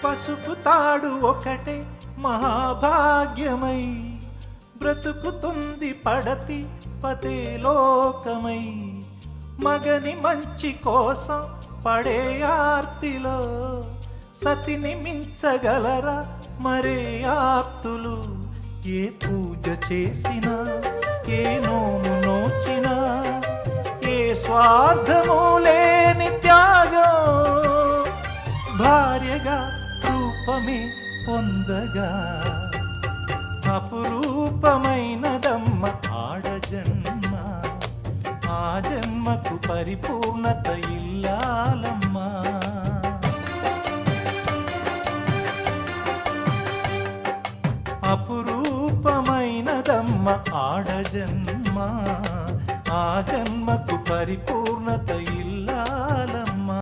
పసుపు తాడు ఒకటే మహాభాగ్యమై బ్రతుకుతుంది పడతి పదే లోకమై. మగని మంచి కోసం పడే ఆర్తిలో సతిని మించగలరా మరే ఆప్తులు. ఏ పూజ చేసినా ఏ నోము నోచినా ఏ స్వార్థము లేని త్యాగం భార్యగా రూపమే పొందగా. అపురూపమైనదమ్మ ఆడజన్మ, ఆ జన్మకు పరిపూర్ణత ఇల్లాలమ్మా. అపురూపమైనదమ్మ ఆడజన్మ, ఆ జన్మకు పరిపూర్ణత